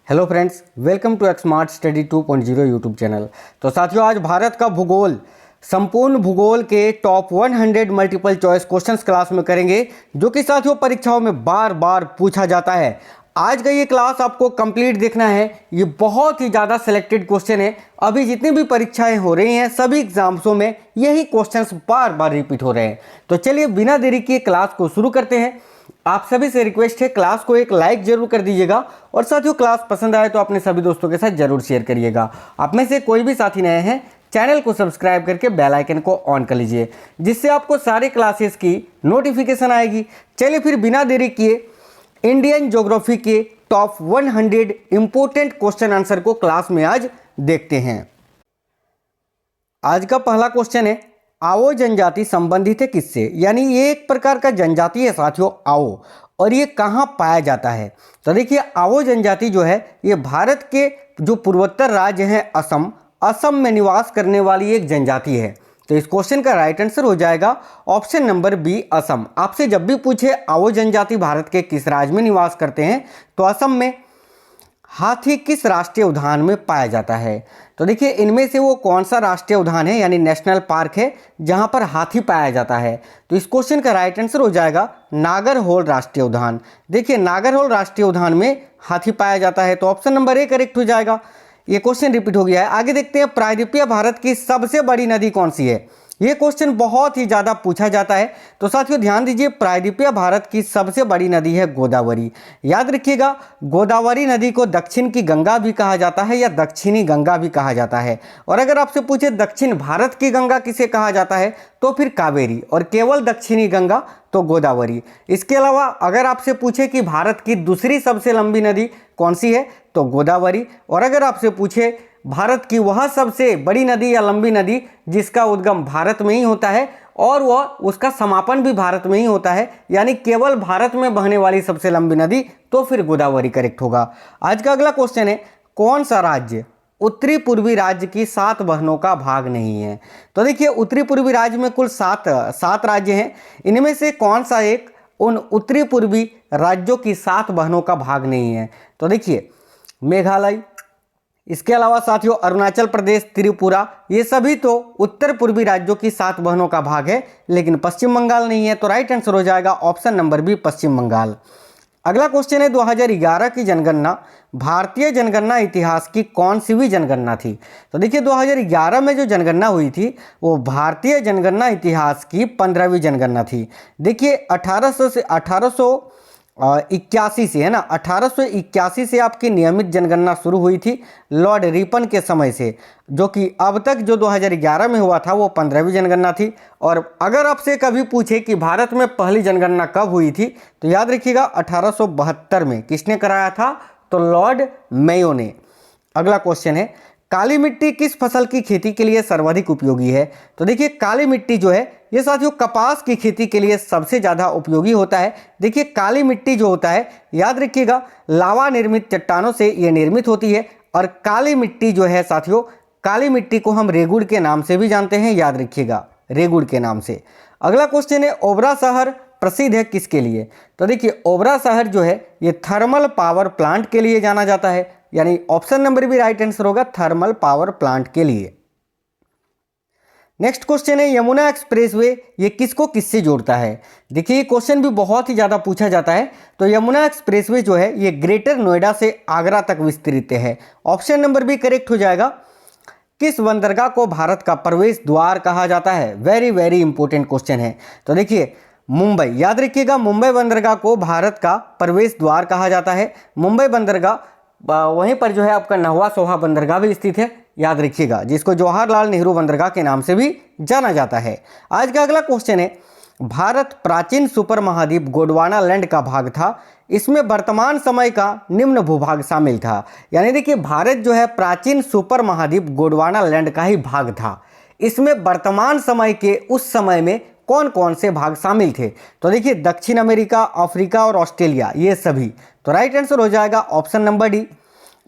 Hello friends, welcome to smart study 2.0 YouTube channel. तो साथियों, आज भारत का भूगोल, संपूर्ण भूगोल के top 100 multiple choice questions class में करेंगे, जो कि साथियों परीक्षाओं में बार बार पूछा जाता है। आज का ये क्लास आपको कंप्लीट देखना है। ये बहुत ही ज़्यादा सिलेक्टेड क्वेश्चन है। अभी जितनी भी परीक्षाएं हो रही हैं, सभी एग्जाम्सों में यही क्वेश्चंस बार बार रिपीट हो रहे हैं। तो चलिए बिना देरी किए क्लास को शुरू करते हैं। आप सभी से रिक्वेस्ट है, क्लास को एक लाइक जरूर कर दीजिएगा और साथियों क्लास पसंद आए तो अपने सभी दोस्तों के साथ जरूर शेयर करिएगा। आप में से कोई भी साथी नए हैं, चैनल को सब्सक्राइब करके बेल आइकन को ऑन कर लीजिए, जिससे आपको सारे क्लासेस की नोटिफिकेशन आएगी। चलिए फिर बिना देरी किए इंडियन ज्योग्राफी के टॉप 100 इंपोर्टेंट क्वेश्चन आंसर को क्लास में आज देखते हैं। आज का पहला क्वेश्चन है, आओ जनजाति संबंधित है किससे? यानी ये एक प्रकार का जनजाति है साथियों, आओ, और ये कहाँ पाया जाता है? तो देखिए, आओ जनजाति जो है ये भारत के जो पूर्वोत्तर राज्य हैं असम में निवास करने वाली एक जनजाति है। तो इस क्वेश्चन का राइट आंसर हो जाएगा ऑप्शन नंबर बी, असम। आपसे जब भी पूछे आओ जनजाति भारत के किस राज्य में निवास करते हैं, तो असम में। हाथी किस राष्ट्रीय उद्यान में पाया जाता है? तो देखिए, इनमें से वो कौन सा राष्ट्रीय उद्यान है यानी नेशनल पार्क है जहां पर हाथी पाया जाता है? तो इस क्वेश्चन का राइट आंसर हो जाएगा नागरहोल राष्ट्रीय उद्यान। देखिए, नागरहोल राष्ट्रीय उद्यान में हाथी पाया जाता है, तो ऑप्शन नंबर ए करेक्ट हो जाएगा। ये क्वेश्चन रिपीट हो गया है। आगे देखते हैं, प्रायद्वीपीय भारत की सबसे बड़ी नदी कौन सी है? ये क्वेश्चन बहुत ही ज़्यादा पूछा जाता है। तो साथियों ध्यान दीजिए, प्रायद्वीपीय भारत की सबसे बड़ी नदी है गोदावरी। याद रखिएगा, गोदावरी नदी को दक्षिण की गंगा भी कहा जाता है या दक्षिणी गंगा भी कहा जाता है। और अगर आपसे पूछे दक्षिण भारत की गंगा किसे कहा जाता है, तो फिर कावेरी, और केवल दक्षिणी गंगा तो गोदावरी। इसके अलावा अगर आपसे पूछे कि भारत की दूसरी सबसे लंबी नदी कौन सी है, तो गोदावरी। और अगर आपसे पूछे भारत की वह सबसे बड़ी नदी या लंबी नदी जिसका उद्गम भारत में ही होता है और वह उसका समापन भी भारत में ही होता है, यानी केवल भारत में बहने वाली सबसे लंबी नदी, तो फिर गोदावरी करेक्ट होगा। आज का अगला क्वेश्चन है, कौन सा राज्य उत्तरी पूर्वी राज्य की 7 बहनों का भाग नहीं है? तो देखिए, उत्तरी पूर्वी राज्य में कुल सात राज्य हैं। इनमें से कौन सा एक उन उत्तरी पूर्वी राज्यों की 7 बहनों का भाग नहीं है? तो देखिए, मेघालय, इसके अलावा साथियों अरुणाचल प्रदेश, त्रिपुरा, ये सभी तो उत्तर पूर्वी राज्यों की 7 बहनों का भाग है, लेकिन पश्चिम बंगाल नहीं है। तो राइट आंसर हो जाएगा ऑप्शन नंबर बी, पश्चिम बंगाल। अगला क्वेश्चन है, 2011 की जनगणना भारतीय जनगणना इतिहास की कौन सी भी जनगणना थी? तो देखिए, 2011 में जो जनगणना हुई थी वो भारतीय जनगणना इतिहास की 15वीं जनगणना थी। देखिए, 1881 से, है ना, 1881 से आपकी नियमित जनगणना शुरू हुई थी लॉर्ड रिपन के समय से, जो कि अब तक जो 2011 में हुआ था वो 15वीं जनगणना थी। और अगर आपसे कभी पूछे कि भारत में पहली जनगणना कब हुई थी, तो याद रखिएगा 1872 में। किसने कराया था? तो लॉर्ड मेयो ने। अगला क्वेश्चन है, काली मिट्टी किस फसल की खेती के लिए सर्वाधिक उपयोगी है? तो देखिए, काली मिट्टी जो है ये साथियों कपास की खेती के लिए सबसे ज़्यादा उपयोगी होता है। देखिए, काली मिट्टी जो होता है, याद रखिएगा, लावा निर्मित चट्टानों से ये निर्मित होती है। और काली मिट्टी जो है साथियों, काली मिट्टी को हम रेगुड़ के नाम से भी जानते हैं, याद रखिएगा, रेगुड़ के नाम से। अगला क्वेश्चन है, ओबरा शहर प्रसिद्ध है किसके लिए? तो देखिए, ओबरा शहर जो है ये थर्मल पावर प्लांट के लिए जाना जाता है, यानी ऑप्शन नंबर भी राइट आंसर होगा, थर्मल पावर प्लांट के लिए। नेक्स्ट क्वेश्चन है, यमुना एक्सप्रेसवे ये किसको किससे जोड़ता है? देखिए, ये क्वेश्चन भी बहुत ही ज़्यादा पूछा जाता है। तो यमुना एक्सप्रेसवे जो है ये ग्रेटर नोएडा से आगरा तक विस्तृत है। ऑप्शन नंबर भी करेक्ट हो जाएगा। किस बंदरगाह को भारत का प्रवेश द्वार कहा जाता है? वेरी वेरी इंपॉर्टेंट क्वेश्चन है। तो देखिए, मुंबई, याद रखिएगा, मुंबई बंदरगाह को भारत का प्रवेश द्वार कहा जाता है। मुंबई बंदरगाह, वहीं पर जो है आपका नहवा सोहा बंदरगाह भी स्थित है, याद रखिएगा, जिसको जवाहरलाल नेहरू बंदरगाह के नाम से भी जाना जाता है। आज का अगला क्वेश्चन है, भारत प्राचीन सुपर महाद्वीप गोंडवाना लैंड का भाग था, इसमें वर्तमान समय का निम्न भूभाग शामिल था। यानी देखिए, भारत जो है प्राचीन सुपर महाद्वीप गोंडवाना लैंड का ही भाग था। इसमें वर्तमान समय के उस समय में कौन कौन से भाग शामिल थे? तो देखिए, दक्षिण अमेरिका, अफ्रीका और ऑस्ट्रेलिया, ये सभी। तो राइट आंसर हो जाएगा ऑप्शन नंबर डी।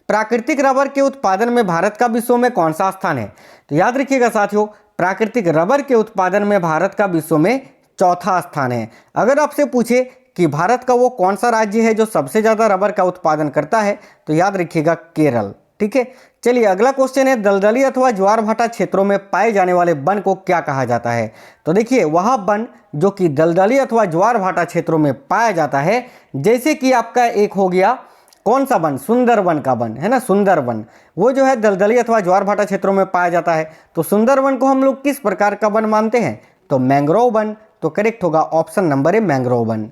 प्राकृतिक रबर के उत्पादन में भारत का विश्व में कौन सा स्थान है? तो याद रखिएगा साथियों, प्राकृतिक रबर के उत्पादन में भारत का विश्व में चौथा स्थान है। अगर आपसे पूछे कि भारत का वो कौन सा राज्य है जो सबसे ज़्यादा रबर का उत्पादन करता है, तो याद रखिएगा केरल। ठीक है, चलिए अगला क्वेश्चन है, दलदली अथवा ज्वार भाटा क्षेत्रों में पाए जाने वाले वन को क्या कहा जाता है। तो देखिए वह वन जो कि दलदली अथवा ज्वार भाटा क्षेत्रों में पाया जाता है, जैसे कि आपका एक हो गया कौन सा वन, सुंदरवन का वन है ना, सुंदरवन वो जो है दलदली अथवा ज्वार भाटा क्षेत्रों में पाया जाता है। तो सुंदरवन को हम लोग किस प्रकार का वन मानते हैं, तो मैंग्रोव वन। तो करेक्ट होगा option number A mangrove one.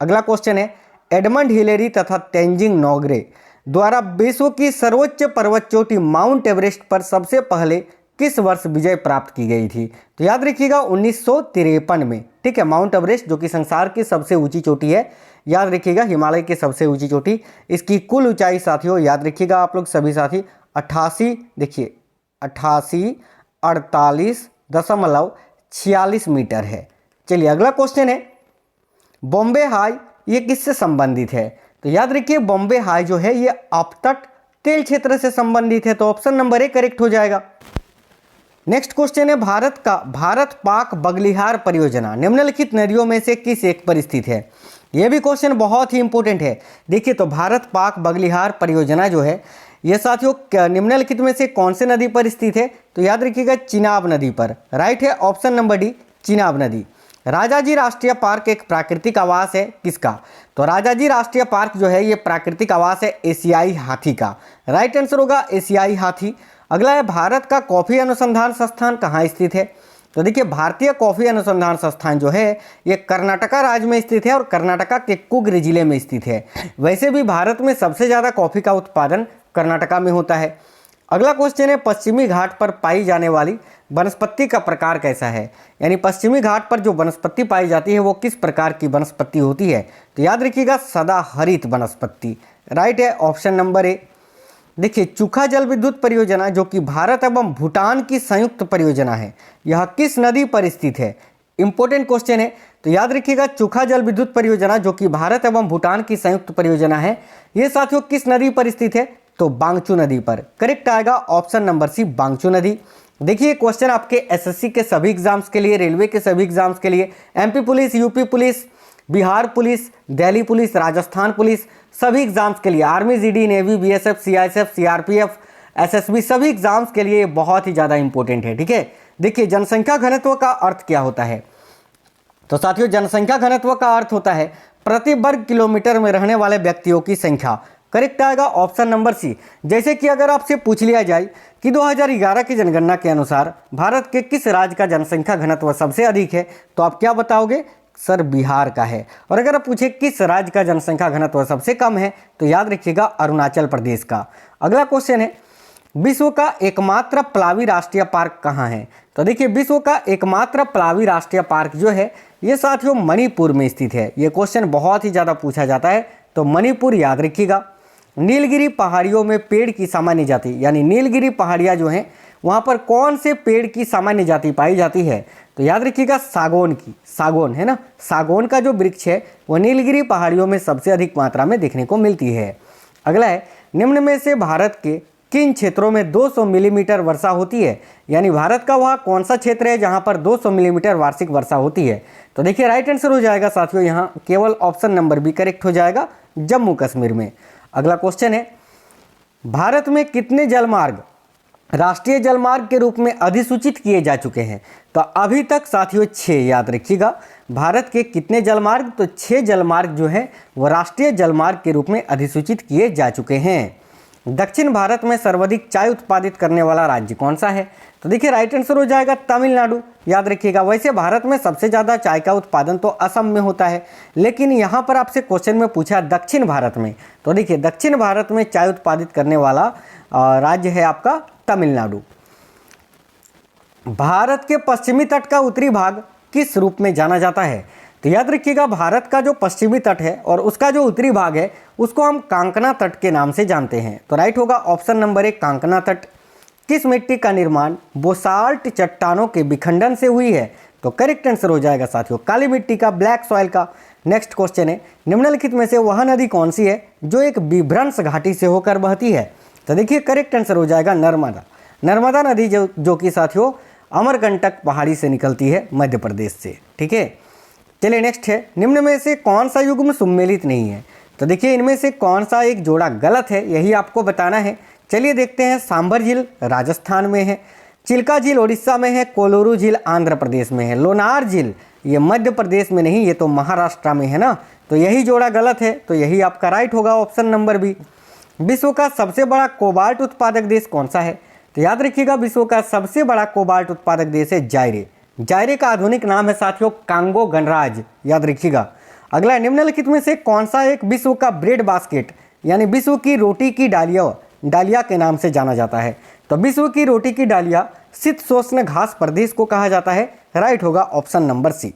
अगला क्वेश्चन है, एडमंड हिलेरी तथा तेंजिंग नोर्गे द्वारा विश्व की सर्वोच्च पर्वत चोटी माउंट एवरेस्ट पर सबसे पहले किस वर्ष विजय प्राप्त की गई थी। तो याद रखिएगा 1953 में। ठीक है, माउंट एवरेस्ट जो कि संसार की सबसे ऊंची चोटी है, याद रखिएगा हिमालय की सबसे ऊंची चोटी, इसकी कुल ऊंचाई साथियों याद रखिएगा आप लोग सभी साथी 88, देखिए 88.48.46 मीटर है। चलिए अगला क्वेश्चन है, बॉम्बे हाई ये किससे संबंधित है। तो याद रखिए बॉम्बे हाई जो है ये अपतट तेल क्षेत्र से संबंधित है, तो ऑप्शन नंबर ए करेक्ट हो जाएगा। नेक्स्ट क्वेश्चन है, भारत पाक बगलिहार परियोजना निम्नलिखित नदियों में से किस एक पर स्थित है। यह भी क्वेश्चन बहुत ही इंपॉर्टेंट है। देखिए तो भारत पाक बगलिहार परियोजना जो है ये साथियों निम्नलिखित में से कौन से नदी पर स्थित है। तो याद रखिएगा चिनाब नदी पर। राइट है ऑप्शन नंबर डी, चिनाब नदी। राजाजी राष्ट्रीय पार्क एक प्राकृतिक आवास है किसका। तो राजाजी राष्ट्रीय पार्क जो है ये प्राकृतिक आवास है एशियाई हाथी का। राइट आंसर होगा एशियाई हाथी। अगला है, भारत का कॉफी अनुसंधान संस्थान कहाँ स्थित है। तो देखिए भारतीय कॉफी अनुसंधान संस्थान जो है ये कर्नाटका राज्य में स्थित है और कर्नाटका के कुग्र जिले में स्थित है। वैसे भी भारत में सबसे ज़्यादा कॉफी का उत्पादन कर्नाटका में होता है। अगला क्वेश्चन है, पश्चिमी घाट पर पाई जाने वाली वनस्पति का प्रकार कैसा है। यानी पश्चिमी घाट पर जो वनस्पति पाई जाती है वो किस प्रकार की वनस्पति होती है। तो याद रखिएगा सदाहरित वनस्पति। राइट है ऑप्शन नंबर ए। देखिए चुखा जल विद्युत परियोजना जो कि भारत एवं भूटान की संयुक्त परियोजना है, यह किस नदी पर स्थित है। इंपॉर्टेंट क्वेश्चन है। तो याद रखिएगा चुखा जल विद्युत परियोजना जो कि भारत एवं भूटान की संयुक्त परियोजना है, ये साथियों किस नदी पर स्थित है। तो बांगचू नदी पर। करेक्ट आएगा ऑप्शन नंबर सी, बांगचू नदी। देखिए क्वेश्चन आपके एसएससी के सभी एग्जाम्स के लिए, रेलवे के सभी एग्जाम्स के लिए, MP police, UP police, Bihar police, Delhi police, Rajasthan police, सभी एग्जाम्स के लिए, army, GD, navy, BSF, CISF, CRPF, SSB, सभी एग्जाम्स के लिए ये बहुत ही ज़्यादा इंपॉर्टेंट है। ठीक है, देखिए जनसंख्या घनत्व का अर्थ क्या होता है। तो साथियों जनसंख्या घनत्व का अर्थ होता है प्रति वर्ग किलोमीटर में रहने वाले व्यक्तियों की संख्या। करेक्ट आएगा ऑप्शन नंबर सी। जैसे कि अगर आपसे पूछ लिया जाए कि 2011 की जनगणना के अनुसार भारत के किस राज्य का जनसंख्या घनत्व सबसे अधिक है, तो आप क्या बताओगे, सर बिहार का है। और अगर आप पूछे किस राज्य का जनसंख्या घनत्व सबसे कम है, तो याद रखिएगा अरुणाचल प्रदेश का। अगला क्वेश्चन है, विश्व का एकमात्र प्लावी राष्ट्रीय पार्क कहाँ है। तो देखिए विश्व का एकमात्र प्लावी राष्ट्रीय पार्क जो है ये साथियों मणिपुर में स्थित है। ये क्वेश्चन बहुत ही ज़्यादा पूछा जाता है, तो मणिपुर याद रखिएगा। नीलगिरी पहाड़ियों में पेड़ की सामान्य जाति, यानी नीलगिरी पहाड़ियाँ जो हैं वहाँ पर कौन से पेड़ की सामान्य जाति पाई जाती है। तो याद रखिएगा सागौन की, सागौन है ना, सागौन का जो वृक्ष है वो नीलगिरी पहाड़ियों में सबसे अधिक मात्रा में देखने को मिलती है। अगला है, निम्न में से भारत के किन क्षेत्रों में 200 मिलीमीटर वर्षा होती है। यानी भारत का वह कौन सा क्षेत्र है जहाँ पर 200 मिलीमीटर वार्षिक वर्षा होती है। तो देखिए राइट आंसर हो जाएगा साथियों यहाँ केवल ऑप्शन नंबर बी करेक्ट हो जाएगा, जम्मू कश्मीर में। अगला क्वेश्चन है, भारत में कितने जलमार्ग राष्ट्रीय जलमार्ग के रूप में अधिसूचित किए जा चुके हैं। तो अभी तक साथियों 6 याद रखिएगा। भारत के कितने जलमार्ग, तो 6 जलमार्ग जो हैं वो राष्ट्रीय जलमार्ग के रूप में अधिसूचित किए जा चुके हैं। दक्षिण भारत में सर्वाधिक चाय उत्पादित करने वाला राज्य कौन सा है। तो देखिए राइट आंसर हो जाएगा तमिलनाडु, याद रखिएगा। वैसे भारत में सबसे ज़्यादा चाय का उत्पादन तो असम में होता है, लेकिन यहाँ पर आपसे क्वेश्चन में पूछा दक्षिण भारत में, तो देखिए दक्षिण भारत में चाय उत्पादित करने वाला राज्य है आपका तमिलनाडु। भारत के पश्चिमी तट का उत्तरी भाग किस रूप में जाना जाता है। तो याद रखिएगा भारत का जो पश्चिमी तट है और उसका जो उत्तरी भाग है उसको हम कांकना तट के नाम से जानते हैं। तो राइट होगा ऑप्शन नंबर 1 कांकना तट। किस मिट्टी का निर्माण बोसाल्ट चट्टानों के विखंडन से हुई है। तो करेक्ट आंसर हो जाएगा साथियों काली मिट्टी का, ब्लैक सॉइल का। नेक्स्ट क्वेश्चन है, निम्नलिखित में से वह नदी कौन सी है जो एक विभ्रंश घाटी से होकर बहती है। तो देखिए करेक्ट आंसर हो जाएगा नर्मदा। नर्मदा नदी जो कि साथियों अमरकंटक पहाड़ी से निकलती है मध्य प्रदेश से। ठीक है, चलिए नेक्स्ट है, निम्न में से कौन सा युग्म सुमेलित नहीं है? तो देखिए इनमें से कौन सा एक जोड़ा गलत है, यही आपको बताना है। चलिए देखते हैं। सांभर झील राजस्थान में है, चिल्का झील उड़ीसा में है, कोलोरू झील आंध्र प्रदेश में है, लोनार झील ये मध्य प्रदेश में नहीं, ये तो महाराष्ट्र में है ना। तो यही जोड़ा गलत है, तो यही आपका राइट होगा, ऑप्शन नंबर बी। विश्व का सबसे बड़ा कोबाल्ट उत्पादक देश कौन सा है? तो याद रखिएगा विश्व का सबसे बड़ा कोबाल्ट उत्पादक देश है जायरे। जायरे का आधुनिक नाम है साथियों कांगो गणराज्य, याद रखिएगा। अगला, निम्नलिखित में से कौन सा एक विश्व का ब्रेड बास्केट यानी विश्व की रोटी की डालिया के नाम से जाना जाता है? तो विश्व की रोटी की डालिया शीतोष्ण घास प्रदेश को कहा जाता है, राइट होगा ऑप्शन नंबर सी।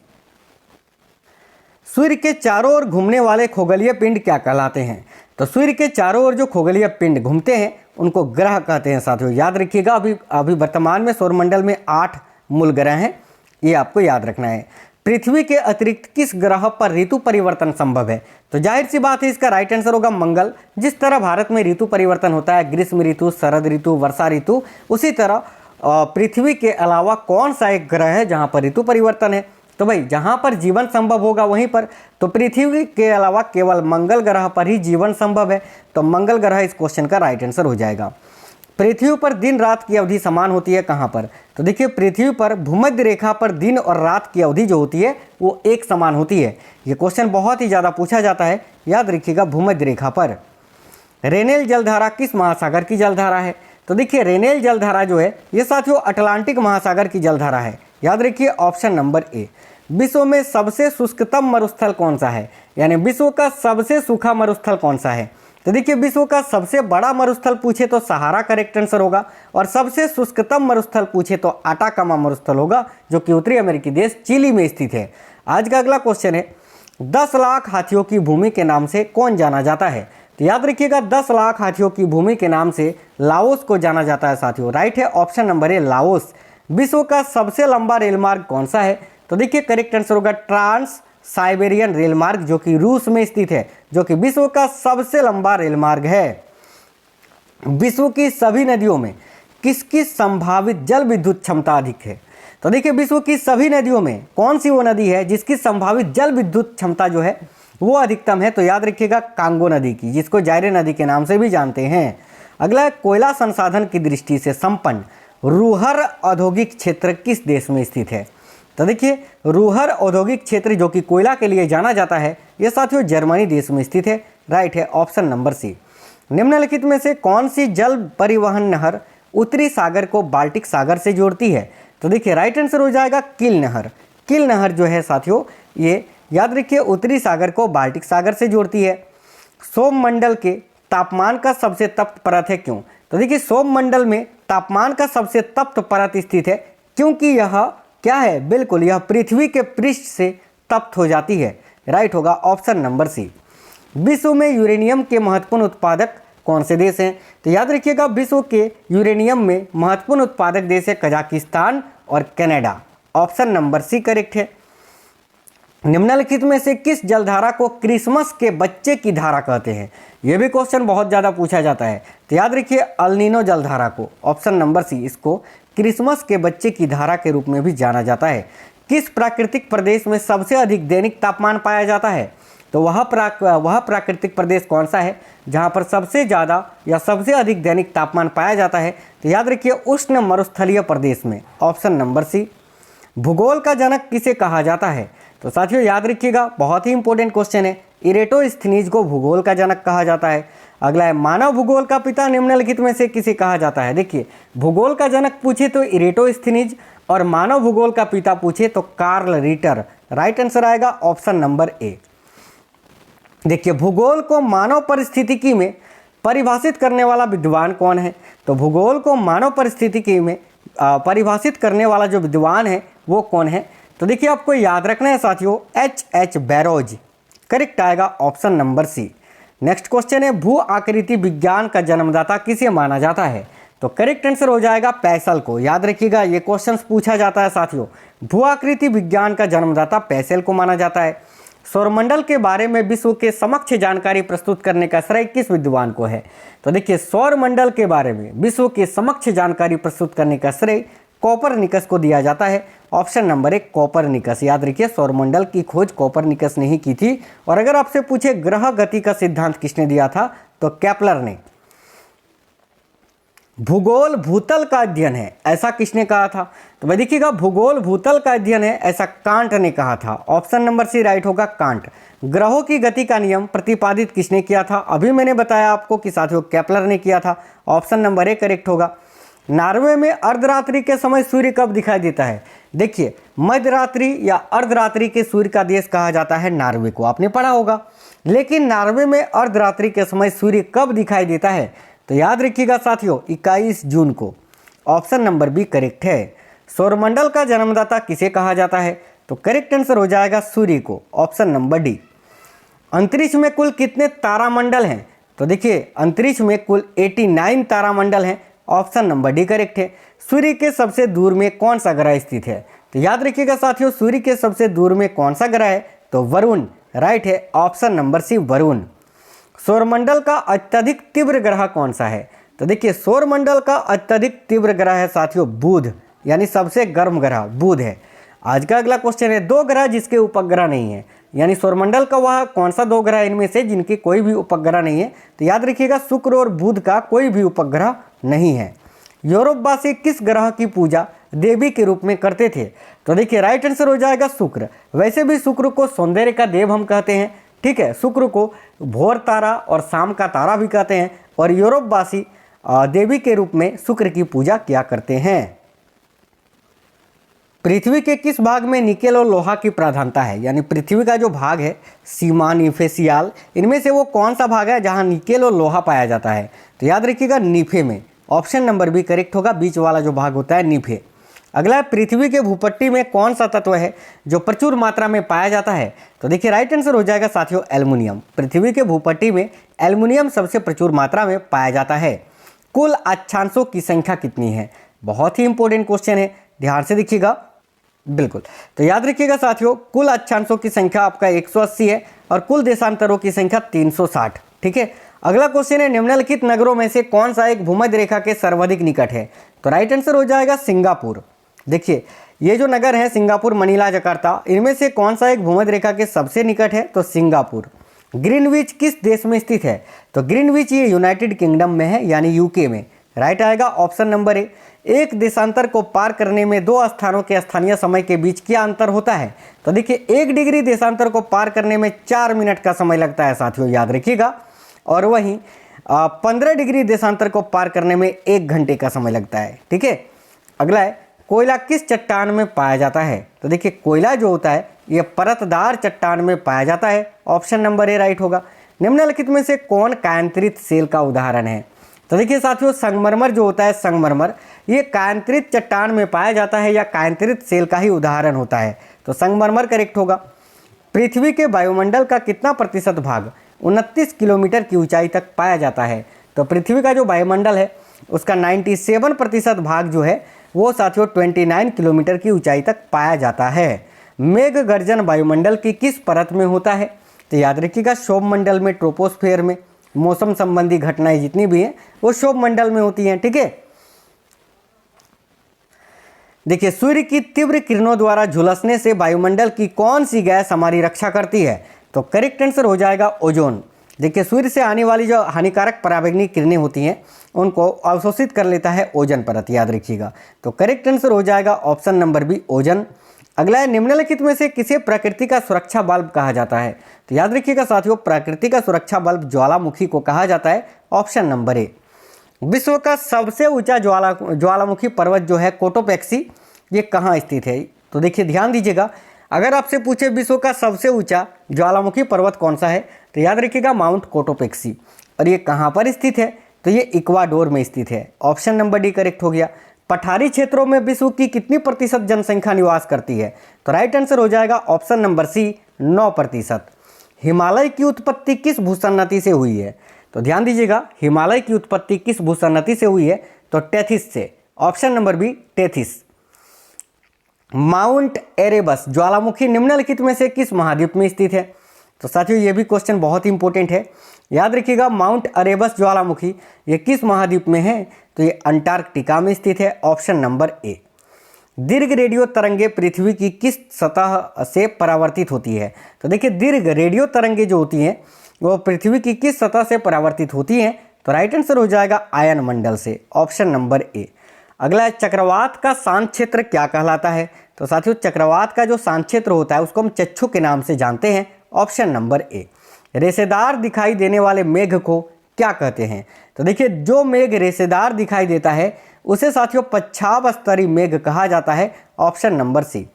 सूर्य के चारों ओर घूमने वाले खगोलीय पिंड क्या कहलाते हैं? तो सूर्य के चारों ओर जो खगोलीय पिंड घूमते हैं उनको ग्रह कहते हैं साथियों, याद रखिएगा। अभी वर्तमान में सौरमंडल में 8 मूल ग्रह हैं, ये आपको याद रखना है। पृथ्वी के अतिरिक्त किस ग्रह पर ऋतु परिवर्तन संभव है? तो जाहिर सी बात है इसका राइट आंसर होगा मंगल। जिस तरह भारत में ऋतु परिवर्तन होता है, ग्रीष्म ऋतु, शरद ऋतु, वर्षा ऋतु, उसी तरह पृथ्वी के अलावा कौन सा एक ग्रह है जहाँ पर ऋतु परिवर्तन है? तो भाई जहाँ पर जीवन संभव होगा वहीं पर, तो पृथ्वी के अलावा केवल मंगल ग्रह पर ही जीवन संभव है, तो मंगल ग्रह इस क्वेश्चन का राइट आंसर हो जाएगा। पृथ्वी पर दिन रात की अवधि समान होती है कहाँ पर? तो देखिए पृथ्वी पर भूमध्य रेखा पर दिन और रात की अवधि जो होती है वो एक समान होती है। ये क्वेश्चन बहुत ही ज़्यादा पूछा जाता है, याद रखिएगा भूमध्य रेखा पर। रेनेल जलधारा किस महासागर की जलधारा है? तो देखिए रेनेल जलधारा जो है ये साथियों अटलांटिक महासागर की जलधारा है, याद रखिए ऑप्शन नंबर ए। विश्व में सबसे शुष्कतम मरुस्थल कौन सा है, यानी विश्व का सबसे सूखा मरुस्थल कौन सा है? तो देखिए विश्व का सबसे बड़ा मरुस्थल पूछे तो सहारा करेक्ट आंसर होगा, और सबसे शुष्कतम मरुस्थल पूछे तो आटाकामा मरुस्थल होगा, जो कि उत्तरी अमेरिकी देश चिली में स्थित है। आज का अगला क्वेश्चन है, 10 लाख हाथियों की भूमि के नाम से कौन जाना जाता है? तो याद रखिएगा 10 लाख हाथियों की भूमि के नाम से लाओस को जाना जाता है साथियों, राइट है ऑप्शन नंबर ए लाओस। विश्व का सबसे लंबा रेलमार्ग कौन सा है? तो देखिए करेक्ट आंसर होगा ट्रांस साइबेरियन रेलमार्ग, जो कि रूस में स्थित है, जो कि विश्व का सबसे लंबा रेलमार्ग है। विश्व की सभी नदियों में किसकी संभावित जल विद्युत क्षमता अधिक है? तो देखिए विश्व की सभी नदियों में कौन सी वो नदी है जिसकी संभावित जल विद्युत क्षमता जो है वो अधिकतम है? तो याद रखिएगा कांगो नदी की, जिसको जायरे नदी के नाम से भी जानते हैं। अगला, कोयला संसाधन की दृष्टि से संपन्न रूहर औद्योगिक क्षेत्र किस देश में स्थित है? तो देखिए रूहर औद्योगिक क्षेत्र जो कि कोयला के लिए जाना जाता है, यह साथियों जर्मनी देश में स्थित है, राइट है ऑप्शन नंबर सी। निम्नलिखित में से कौन सी जल परिवहन नहर उत्तरी सागर को बाल्टिक सागर से जोड़ती है? तो देखिए राइट आंसर हो जाएगा किल नहर। किल नहर जो है साथियों ये याद रखिए उत्तरी सागर को बाल्टिक सागर से जोड़ती है। सौरमंडल के तापमान का सबसे तप्त परत है क्यों? तो देखिए सौरमंडल में तापमान का सबसे तप्त परत स्थित है क्योंकि यह क्या है, बिल्कुल यह पृथ्वी के पृष्ठ से तप्त हो जाती है, राइट होगा ऑप्शन नंबर सी। विश्व में यूरेनियम के महत्वपूर्ण उत्पादक कौन से देश हैं? तो याद रखिएगा विश्व के यूरेनियम में महत्वपूर्ण उत्पादक देश है कजाकिस्तान और Canada, option number C correct है। निम्नलिखित में से किस जलधारा को क्रिसमस के बच्चे की धारा कहते हैं? यह भी क्वेश्चन बहुत ज़्यादा पूछा जाता है, तो याद रखिए अल्नीनो जलधारा को, ऑप्शन नंबर सी, इसको क्रिसमस के बच्चे की धारा के रूप में भी जाना जाता है। किस प्राकृतिक प्रदेश में सबसे अधिक दैनिक तापमान पाया जाता है? तो वह प्राकृतिक प्रदेश कौन सा है जहाँ पर सबसे ज़्यादा या सबसे अधिक दैनिक तापमान पाया जाता है? तो याद रखिए उष्ण मरुस्थलीय प्रदेश में, ऑप्शन नंबर सी। भूगोल का जनक किसे कहा जाता है? तो साथियों याद रखिएगा बहुत ही इंपॉर्टेंट क्वेश्चन है, इरेटोस्थनीज को भूगोल का जनक कहा जाता है। अगला है, मानव भूगोल का पिता निम्नलिखित में से किसे कहा जाता है? देखिए भूगोल का जनक पूछे तो इरेटोस्थनीज और मानव भूगोल का पिता पूछे तो कार्ल रिटर, राइट आंसर आएगा ऑप्शन नंबर ए। देखिए भूगोल को मानव परिस्थितिकी में परिभाषित करने वाला विद्वान कौन है? तो भूगोल को मानव परिस्थितिकी में परिभाषित करने वाला जो विद्वान है वो कौन है? तो देखिए आपको याद रखना है साथियों H.H. बैरोज, करेक्ट आएगा option number C. Next question है, भू आकृति विज्ञान का जन्मदाता किसे माना जाता है? तो करेक्ट आंसर हो जाएगा पैसल को। याद रखिएगा ये क्वेश्चन पूछा जाता है साथियों, भू आकृति विज्ञान का जन्मदाता पैसल को माना जाता है। सौरमंडल के बारे में विश्व के समक्ष जानकारी प्रस्तुत करने का श्रेय किस विद्वान को है? तो देखिए सौरमंडल के बारे में विश्व के समक्ष जानकारी प्रस्तुत करने का श्रेय कोपरनिकस को दिया जाता है। Option number 1 Copernicus. याद रखिए सौरमंडल की खोज कोपरनिकस ने ही की थी। और अगर आपसे पूछे ग्रह गति का सिद्धांत किसने दिया था तो केपलर ने। भूगोल भूतल का अध्ययन है ऐसा किसने कहा था तो भाई देखिएगा भूगोल भूतल का अध्ययन है ऐसा कांट ने कहा था। ऑप्शन नंबर सी राइट होगा कांट। ग्रहों की गति का नियम प्रतिपादित किसने किया था अभी मैंने बताया आपको कि साथियों केपलर ने किया था। ऑप्शन नंबर 1 करेक्ट होगा। नॉर्वे में अर्धरात्रि के समय सूर्य कब दिखाई देता है। देखिए मध्यरात्रि या अर्धरात्रि के सूर्य का देश कहा जाता है नॉर्वे को, आपने पढ़ा होगा। लेकिन नॉर्वे में अर्धरात्रि के समय सूर्य कब दिखाई देता है तो याद रखिएगा साथियों 21 जून को। ऑप्शन नंबर बी करेक्ट है। सौरमंडल का जन्मदाता किसे कहा जाता है तो करेक्ट आंसर हो जाएगा सूर्य को। Option number D. अंतरिक्ष में कुल कितने तारामंडल हैं तो देखिए अंतरिक्ष में कुल 89 तारामंडल हैं। ऑप्शन नंबर डी करेक्ट है। सूर्य के सबसे दूर में कौन सा ग्रह स्थित है तो याद रखिएगा साथियों सूर्य के सबसे दूर में कौन सा ग्रह है तो वरुण राइट है। Option number C Varun. सौरमंडल का अत्यधिक तीव्र ग्रह कौन सा है तो देखिए सौरमंडल का अत्यधिक तीव्र ग्रह है साथियों बुध, यानी सबसे गर्म ग्रह बुध है। आज का अगला क्वेश्चन है 2 ग्रह जिसके उपग्रह नहीं है, यानी सौरमंडल का वह कौन सा 2 ग्रह इनमें से जिनके कोई भी उपग्रह नहीं है तो याद रखिएगा शुक्र और बुध का कोई भी उपग्रह नहीं है। यूरोपवासी किस ग्रह की पूजा देवी के रूप में करते थे तो देखिए राइट आंसर हो जाएगा शुक्र। वैसे भी शुक्र को सौंदर्य का देव हम कहते हैं, ठीक है। शुक्र को भोर तारा और शाम का तारा भी कहते हैं और यूरोपवासी देवी के रूप में शुक्र की पूजा किया करते हैं। पृथ्वी के किस भाग में निकेल और लोहा की प्रधानता है, यानी पृथ्वी का जो भाग है सीमा नीफेसियाल, इनमें से वो कौन सा भाग है जहां निकेल और लोहा पाया जाता है तो याद रखिएगा नीफे में। ऑप्शन नंबर बी करेक्ट होगा, बीच वाला जो भाग होता है नीफे। अगला है पृथ्वी के भूपट्टी में कौन सा तत्व है जो प्रचुर मात्रा में पाया जाता है तो देखिए राइट आंसर हो जाएगा साथियों एल्युमिनियम। पृथ्वी के भूपट्टी में एल्युमिनियम सबसे प्रचुर मात्रा में पाया जाता है। कुल अक्षांशों की संख्या कितनी है, बहुत ही इंपॉर्टेंट क्वेश्चन है, ध्यान से देखिएगा। बिल्कुल तो याद रखिएगा साथियों कुल अक्षांशों की संख्या आपका 180 है और कुल देशांतरों की संख्या 360, ठीक है। अगला क्वेश्चन है निम्नलिखित नगरों में से कौन सा एक भूमध्य रेखा के सर्वाधिक निकट है तो राइट आंसर हो जाएगा सिंगापुर। देखिए ये जो नगर है सिंगापुर, मनीला, जकार्ता, इनमें से कौन सा एक भूमध्य रेखा के सबसे निकट है तो सिंगापुर। ग्रीनविच किस देश में स्थित है तो ग्रीनविच ये यूनाइटेड किंगडम में है, यानी यूके में। राइट आएगा ऑप्शन नंबर ए। एक देशांतर को पार करने में 2 स्थानों के स्थानीय समय के बीच क्या अंतर होता है तो देखिए 1 डिग्री देशांतर को पार करने में 4 मिनट का समय लगता है साथियों, याद रखिएगा। और वहीं 15 डिग्री देशांतर को पार करने में 1 घंटे का समय लगता है, ठीक है। अगला है कोयला किस चट्टान में पाया जाता है तो देखिए कोयला जो होता है ये परतदार चट्टान में पाया जाता है। ऑप्शन नंबर ए राइट होगा। निम्नलिखित में से कौन कायांतरित सेल का उदाहरण है तो देखिए साथियों संगमरमर जो होता है संगमरमर ये कायांतरित चट्टान में पाया जाता है या कायांतरित सेल का ही उदाहरण होता है तो संगमरमर करेक्ट होगा। पृथ्वी के वायुमंडल का कितना प्रतिशत भाग 29 किलोमीटर की ऊंचाई तक पाया जाता है तो पृथ्वी का जो वायुमंडल है उसका 97% भाग जो है वो साथियों 29 किलोमीटर की ऊंचाई तक पाया जाता है। मेघ गर्जन वायुमंडल की किस परत में होता है तो याद रखिएगा सौरमंडल में, ट्रोपोस्फेयर में। मौसम संबंधी घटनाएं जितनी भी हैं वो सौरमंडल में होती हैं, ठीक है। देखिए सूर्य की तीव्र किरणों द्वारा झुलसने से वायुमंडल की कौन सी गैस हमारी रक्षा करती है तो करेक्ट आंसर हो जाएगा ओजोन। देखिए सूर्य से आने वाली जो हानिकारक पराबैंगनी किरणें होती हैं उनको अवशोषित कर लेता है ओजोन परत, याद रखिएगा। तो करेक्ट आंसर हो जाएगा ऑप्शन नंबर बी ओजोन। अगला है निम्नलिखित में से किसे प्रकृति का सुरक्षा बल्ब कहा जाता है तो याद रखिएगा साथियों प्रकृति का सुरक्षा बल्ब ज्वालामुखी को कहा जाता है। Option number A. विश्व का सबसे ऊंचा ज्वालामुखी पर्वत जो है कोटोपेक्सी, ये कहाँ स्थित है तो देखिए ध्यान दीजिएगा। अगर आपसे पूछे विश्व का सबसे ऊंचा ज्वालामुखी पर्वत कौन सा है तो याद रखिएगा माउंट कोटोपेक्सी। और ये कहाँ पर स्थित है तो ये इक्वाडोर में स्थित है। ऑप्शन नंबर डी करेक्ट हो गया। पठारी क्षेत्रों में विश्व की कितनी प्रतिशत जनसंख्या निवास करती है तो राइट आंसर हो जाएगा ऑप्शन नंबर सी 9%। हिमालय की उत्पत्ति किस भूसन्नति से हुई है तो ध्यान दीजिएगा हिमालय की उत्पत्ति किस भूसन्नति से हुई है तो टेथिस से। Option number B Tethys. Mount Erebus ज्वालामुखी निम्नलिखित में से किस महाद्वीप में स्थित है तो साथियों ये भी क्वेश्चन बहुत इंपॉर्टेंट है, याद रखिएगा। माउंट एरेबस ज्वालामुखी ये किस महाद्वीप में है तो ये अंटार्कटिका में स्थित है। Option number A. दीर्घ रेडियो तरंगे पृथ्वी की किस सतह से परावर्तित होती है? तो देखिए दीर्घ रेडियो तरंगे जो होती हैं वो पृथ्वी की किस सतह से परावर्तित होती हैं? तो राइट आंसर हो जाएगा आयन मंडल से, ऑप्शन नंबर ए। अगला है चक्रवात का शांत क्षेत्र क्या कहलाता है? तो साथियों चक्रवात का जो शांत क्षेत्र होता है उसको हम चक्षु के नाम से जानते हैं, ऑप्शन नंबर ए। रेशेदार दिखाई देने वाले मेघ को क्या कहते हैं? तो देखिए जो मेघ रेशेदार दिखाई देता है उसे साथियों पच्छाव स्तरीय मेघ कहा जाता है, ऑप्शन नंबर सी।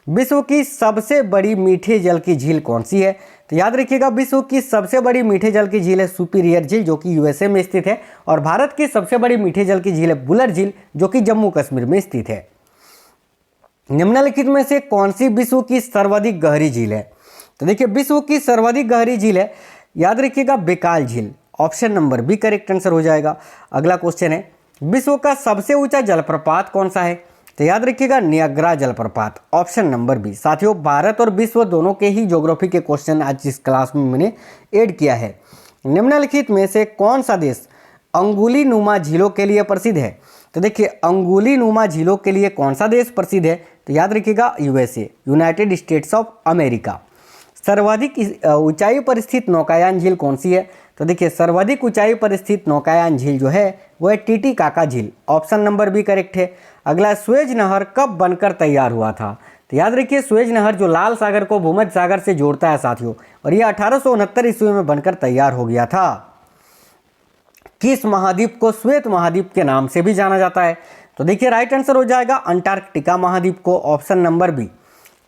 विश्व की सबसे बड़ी मीठे जल की झील कौन सी है? तो याद रखिएगा विश्व की सबसे बड़ी मीठे जल की झील है सुपीरियर झील जो कि यूएसए में स्थित है, और भारत की सबसे बड़ी मीठे जल की झील है बुलर झील जो कि जम्मू कश्मीर में स्थित है। निम्नलिखित में से कौन सी विश्व की सर्वाधिक गहरी झील है? तो देखिए विश्व की सर्वाधिक गहरी झील है, याद रखिएगा बेकाल झील, option number B correct answer हो जाएगा। अगला क्वेश्चन है विश्व का सबसे ऊंचा जलप्रपात कौन सा है? तो याद रखिएगा नियाग्रा जलप्रपात, ऑप्शन नंबर बी। साथियों भारत और विश्व दोनों के ही ज्योग्राफी के क्वेश्चन आज इस क्लास में मैंने ऐड किया है। निम्नलिखित में से कौन सा देश अंगुली नुमा झीलों के लिए प्रसिद्ध है? तो देखिए अंगुली नुमा झीलों के लिए कौन सा देश प्रसिद्ध है? तो याद रखिएगा USA, United states of America. सर्वाधिक ऊंचाई पर स्थित नौकायान झील कौन सी है? तो देखिए सर्वाधिक ऊंचाई पर स्थित नौकायान झील जो है वो है टीटीकाका झील, ऑप्शन नंबर बी करेक्ट है। अगला स्वेज नहर कब बनकर तैयार हुआ था? तो याद रखिए स्वेज नहर जो लाल सागर को भूमध्य सागर से जोड़ता है साथियों, और यह 1869 ईस्वी में बनकर तैयार हो गया था। किस महाद्वीप को श्वेत महाद्वीप के नाम से भी जाना जाता है? तो देखिए राइट आंसर हो जाएगा अंटार्कटिका महाद्वीप को, ऑप्शन नंबर बी।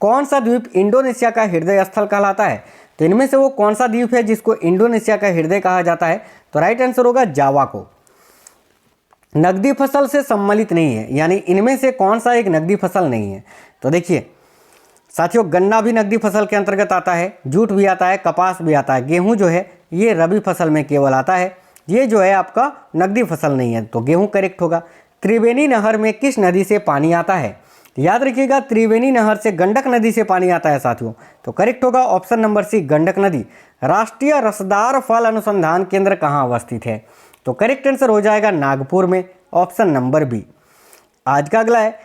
कौन सा द्वीप इंडोनेशिया का हृदय स्थल कहलाता है? तो इनमें से वो कौन सा द्वीप है जिसको इंडोनेशिया का हृदय कहा जाता है? तो राइट आंसर होगा जावा को। नकदी फसल से सम्मिलित नहीं है, यानी इनमें से कौन सा एक नकदी फसल नहीं है? तो देखिए साथियों गन्ना भी नकदी फसल के अंतर्गत आता है, जूट भी आता है, कपास भी आता है, गेहूं जो है ये रबी फसल में केवल आता है, ये जो है आपका नकदी फसल नहीं है, तो गेहूं करेक्ट होगा। त्रिवेणी नहर में किस नदी से पानी आता है? याद रखिएगा त्रिवेणी नहर से गंडक नदी से पानी आता है साथियों, तो करेक्ट होगा ऑप्शन नंबर सी गंडक नदी। राष्ट्रीय रसदार फल अनुसंधान केंद्र कहाँ अवस्थित है? तो करेक्ट आंसर हो जाएगा नागपुर में, ऑप्शन नंबर बी। आज का अगला है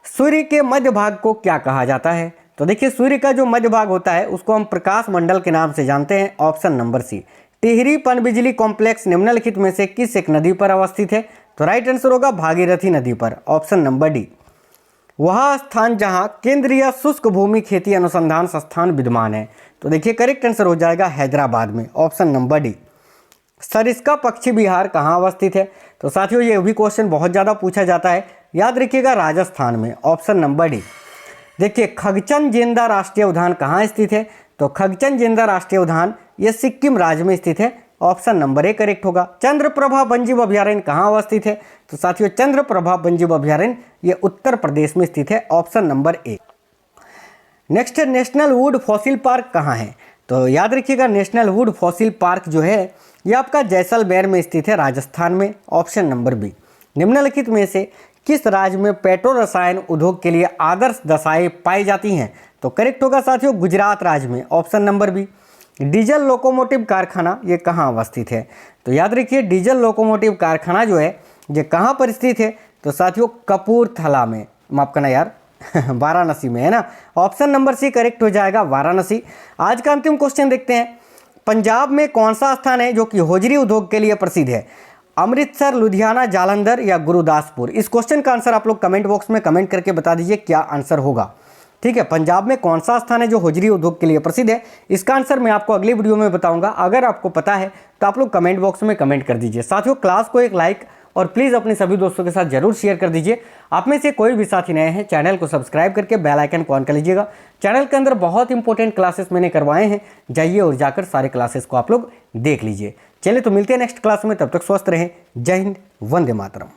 सूर्य के मध्य भाग को क्या कहा जाता है? तो देखिए सूर्य का जो मध्य भाग होता है उसको हम प्रकाश मंडल के नाम से जानते हैं, ऑप्शन नंबर सी। टिहरी पनबिजली कॉम्प्लेक्स निम्नलिखित में से किस एक नदी पर अवस्थित है? तो राइट आंसर होगा भागीरथी नदी पर, ऑप्शन नंबर डी। वह स्थान जहां केंद्रीय शुष्क भूमि खेती अनुसंधान संस्थान विद्यमान है? तो देखिए करेक्ट आंसर हो जाएगा हैदराबाद में, ऑप्शन नंबर डी। सरिस्का पक्षी विहार कहाँ अवस्थित है? तो साथियों ये भी क्वेश्चन बहुत ज़्यादा पूछा जाता है, याद रखिएगा राजस्थान में, ऑप्शन नंबर डी। देखिए खगचनजेंदा राष्ट्रीय उद्यान कहाँ स्थित है? तो खगचनजेंदा राष्ट्रीय उद्यान ये सिक्किम राज्य में स्थित है, ऑप्शन नंबर ए करेक्ट होगा। चंद्रप्रभा वन्यजीव अभयारण्य कहाँ अवस्थित है? तो साथियों चंद्रप्रभा वन्यजीव अभयारण्य ये उत्तर प्रदेश में स्थित है, option number A. Next national would fossil park कहाँ है? तो याद रखिएगा नेशनल वुड फॉसिल पार्क जो है ये आपका जैसलमेर में स्थित है, राजस्थान में, ऑप्शन नंबर बी। निम्नलिखित में से किस राज्य में पेट्रो रसायन उद्योग के लिए आदर्श दशाएं पाई जाती हैं? तो करेक्ट होगा साथियों गुजरात राज्य में, option number B. Diesel locomotive कारखाना ये कहाँ अवस्थित है? तो याद रखिए डीजल लोकोमोटिव कारखाना जो है ये कहाँ पर स्थित है? तो साथियों कपूरथला में, माफ करना यार वाराणसी में है ना, ऑप्शन नंबर सी करेक्ट हो जाएगा वाराणसी। आज का अंतिम क्वेश्चन देखते हैं, पंजाब में कौन सा स्थान है जो कि होजरी उद्योग के लिए प्रसिद्ध है? अमृतसर, लुधियाना, जालंधर या गुरुदासपुर? इस क्वेश्चन का आंसर आप लोग कमेंट बॉक्स में कमेंट करके बता दीजिए क्या आंसर होगा। ठीक है, पंजाब में कौन सा स्थान है जो होजरी उद्योग के लिए प्रसिद्ध है? इसका आंसर मैं आपको अगली वीडियो में बताऊंगा। अगर आपको पता है तो आप लोग कमेंट बॉक्स में कमेंट कर दीजिए। साथियों क्लास को एक लाइक और प्लीज़ अपने सभी दोस्तों के साथ जरूर शेयर कर दीजिए। आप में से कोई भी साथी नए हैं चैनल को सब्सक्राइब करके बेल आइकन को ऑन कर लीजिएगा। चैनल के अंदर बहुत इंपॉर्टेंट क्लासेस मैंने करवाए हैं, जाइए और जाकर सारे क्लासेस को आप लोग देख लीजिए। चलिए तो मिलते हैं नेक्स्ट क्लास में, तब तक स्वस्थ रहें। जय हिंद, वंदे मातरम।